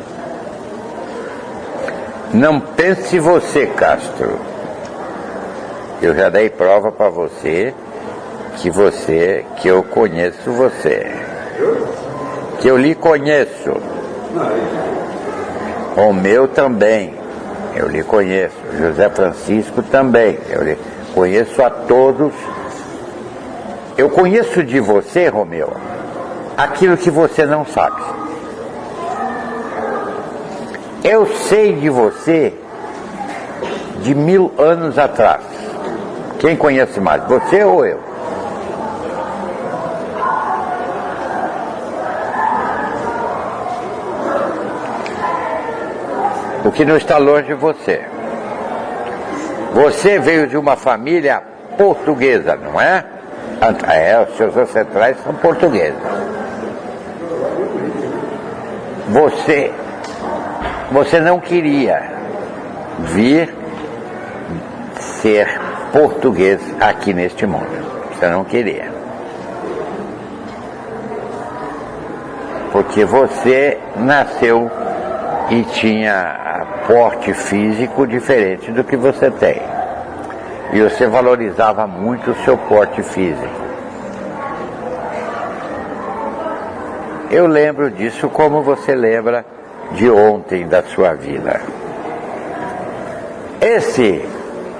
Não pense você, Castro. Eu já dei prova para você, que eu conheço você. Que eu lhe conheço. Romeu também, eu lhe conheço. José Francisco também, eu lhe conheço a todos. Eu conheço de você, Romeu, aquilo que você não sabe. Eu sei de você de 1000 anos atrás. Quem conhece mais, você ou eu? O que não está longe de você. Você veio de uma família portuguesa, não é? Os seus ancestrais são portugueses. Você não queria vir ser português aqui neste mundo. Você não queria. Porque você nasceu e tinha porte físico diferente do que você tem. E você valorizava muito o seu porte físico. Eu lembro disso como você lembra de ontem da sua vida.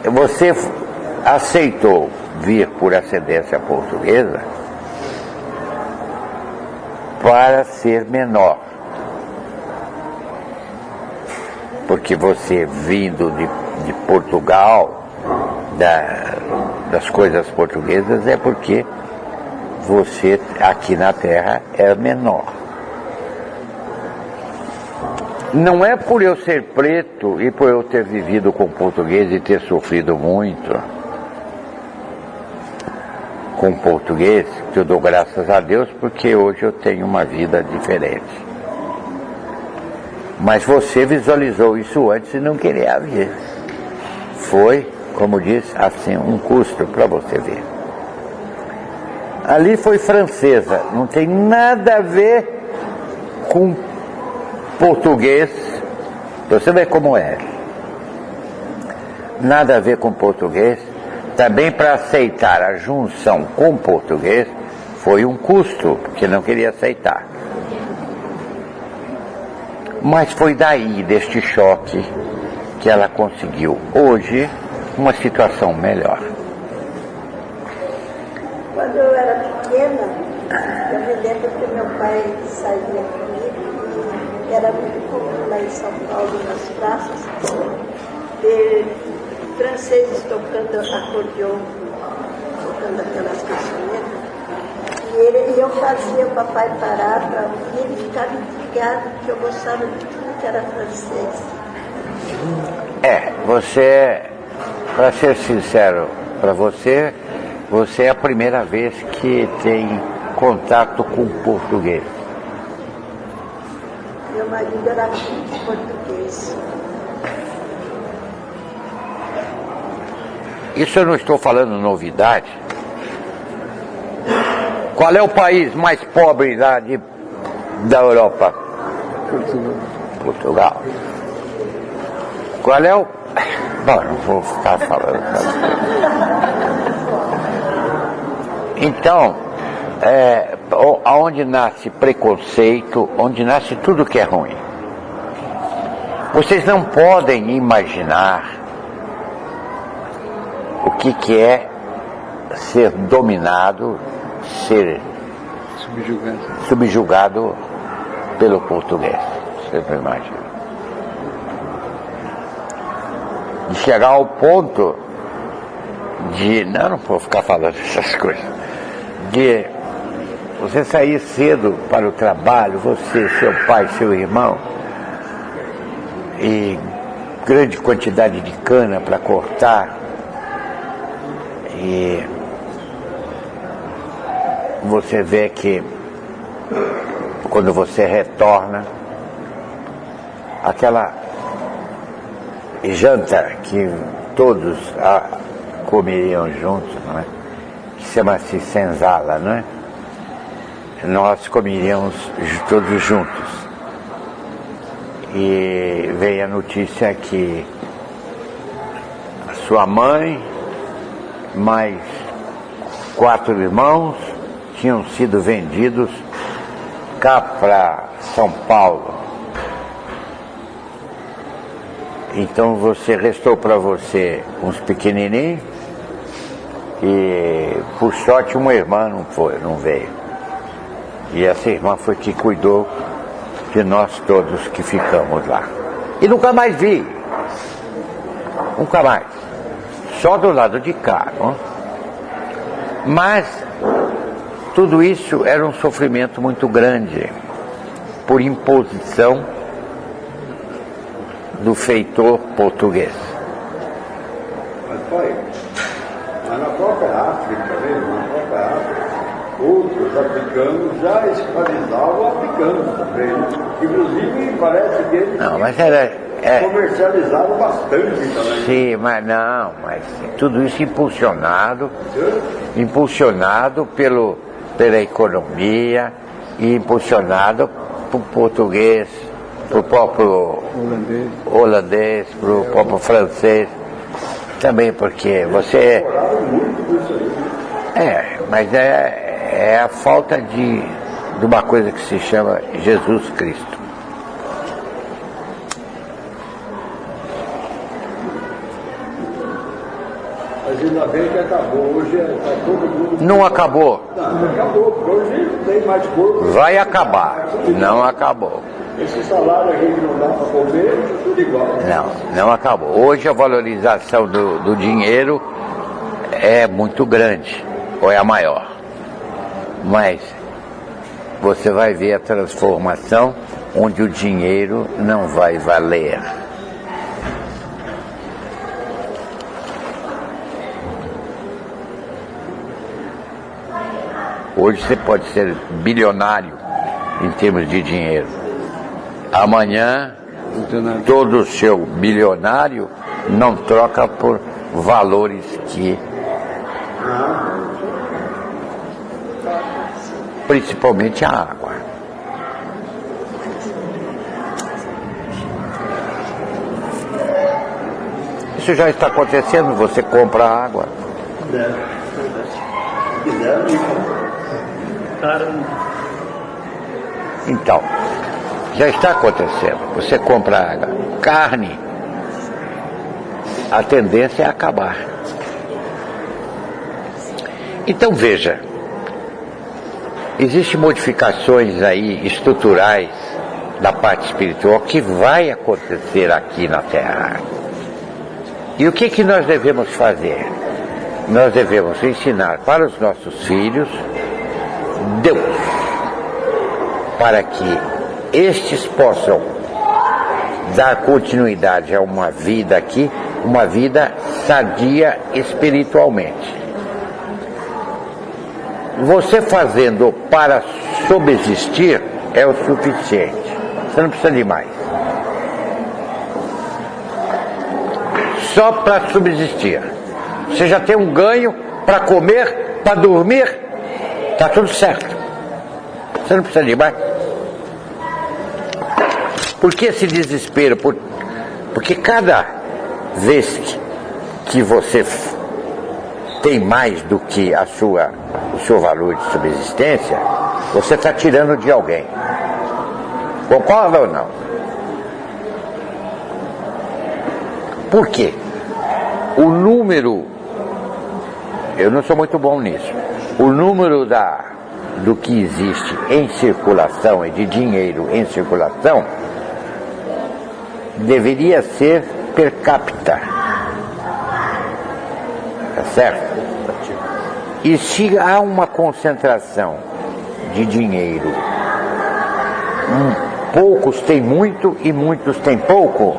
Você aceitou vir por ascendência portuguesa para ser menor. Porque você vindo de Portugal, das coisas portuguesas, é porque você aqui na Terra é menor. Não é por eu ser preto e por eu ter vivido com português e ter sofrido muito com português que eu dou graças a Deus, porque hoje eu tenho uma vida diferente. Mas você visualizou isso antes e não queria ver. Foi, como diz, assim, um custo para você ver. Ali foi francesa, não tem nada a ver com português. Você vê como é. Nada a ver com português. Também para aceitar a junção com português foi um custo, porque não queria aceitar. Mas foi daí, deste choque, que ela conseguiu, hoje, uma situação melhor. Quando eu era pequena, eu me lembro que meu pai saía comigo, e era muito comum lá em São Paulo, nas praças, ver franceses tocando acordeon, tocando aquelas caixonetas. E eu fazia o papai parar para ouvir e ficava intrigado, porque eu gostava de tudo que era francês. Você, para ser sincero para você, você é a primeira vez que tem contato com o português? Meu marido era português. Isso eu não estou falando novidade. Qual é o país mais pobre da Europa? Portugal. Qual é o... Bom, não vou ficar falando. Então, onde nasce preconceito, onde nasce tudo que é ruim. Vocês não podem imaginar o que é ser dominado, ser subjugado pelo português. Vocês não imaginam. De chegar ao ponto de... Não vou ficar falando essas coisas. De você sair cedo para o trabalho, você, seu pai, seu irmão, e grande quantidade de cana para cortar, e você vê que quando você retorna, aquela janta que todos comeriam juntos, não é? Que chama-se senzala, não é? Nós comeríamos todos juntos. E veio a notícia que a sua mãe, mais 4 irmãos, tinham sido vendidos cá para São Paulo. Então restou para você uns pequenininhos e, por sorte, uma irmã não veio. E essa irmã foi que cuidou de nós todos que ficamos lá. E nunca mais vi. Nunca mais. Só do lado de cá, não? Mas tudo isso era um sofrimento muito grande por imposição do feitor português. Mas pai, na própria África, mesmo, na própria África, outros africanos já escravizavam africanos também. Inclusive, parece que eles comercializaram bastante também. Sim, mas tudo isso impulsionado pela economia e impulsionado por português, para o próprio holandês, para o próprio francês, também porque você... mas é a falta de uma coisa que se chama Jesus Cristo. Mas ainda bem que acabou, hoje está todo mundo... Não acabou. Não acabou, porque hoje não tem mais corpo. Vai acabar, não acabou. Esse salário aqui que não dá para comer, é tudo igual. Não acabou. Hoje a valorização do dinheiro é muito grande, ou é a maior. Mas você vai ver a transformação onde o dinheiro não vai valer. Hoje você pode ser bilionário em termos de dinheiro. Amanhã, todo o seu bilionário não troca por valores que... Principalmente a água. Isso já está acontecendo, você compra água. Então, já está acontecendo. Você compra água. Carne, a tendência é acabar. Então veja, existem modificações aí estruturais da parte espiritual que vai acontecer aqui na Terra. E o que nós devemos fazer? Nós devemos ensinar para os nossos filhos Deus, para que estes possam dar continuidade a uma vida aqui, uma vida sadia espiritualmente. você fazendo para subsistir é o suficiente. Você não precisa de mais. Só para subsistir. Você já tem um ganho para comer, para dormir, está tudo certo. Você não precisa de mais. Por que esse desespero? Porque cada vez que você tem mais do que o seu valor de subsistência, você está tirando de alguém. Concorda ou não? Por quê? O número, eu não sou muito bom nisso, o número do que existe em circulação e de dinheiro em circulação deveria ser per capita. Tá certo? E se há uma concentração de dinheiro, poucos têm muito e muitos têm pouco,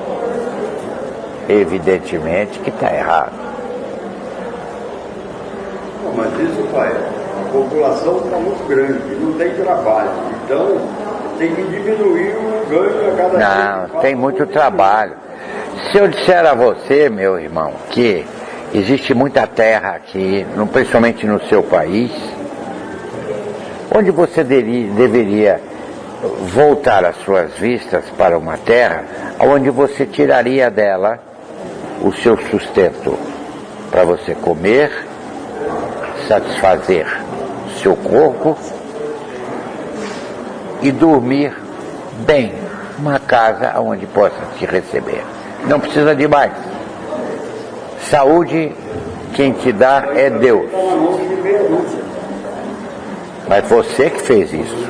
evidentemente que está errado. Não, mas isso, pai, a população está muito grande, não tem trabalho, então tem que diminuir o ganho a cada dia. Não, tem muito trabalho. Se eu disser a você, meu irmão, que existe muita terra aqui, principalmente no seu país, onde você deveria voltar as suas vistas para uma terra onde você tiraria dela o seu sustento para você comer, satisfazer seu corpo e dormir bem, uma casa onde possa te receber. Não precisa de mais. Saúde, quem te dá é Deus. Mas você que fez isso.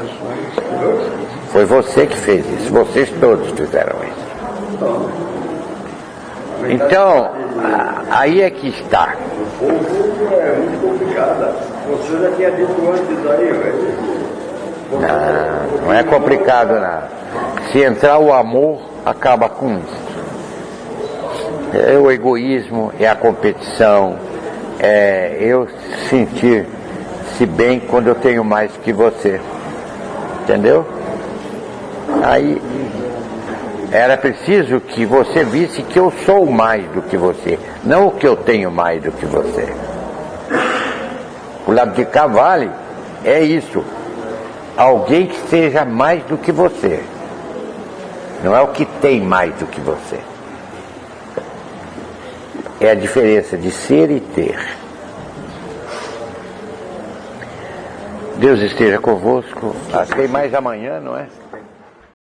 Foi você que fez isso. Vocês todos fizeram isso. Então, aí é que está. O povo é muito complicado. Você já tinha dito antes aí, velho. Não é complicado nada. Se entrar o amor, acaba com isso. É o egoísmo, é a competição, é eu sentir-se bem quando eu tenho mais que você. Entendeu? Aí era preciso que você visse que eu sou mais do que você, não o que eu tenho mais do que você. O lado de cá vale é isso. Alguém que seja mais do que você. Não é o que tem mais do que você. É a diferença de ser e ter. Deus esteja convosco. Tem mais amanhã, não é?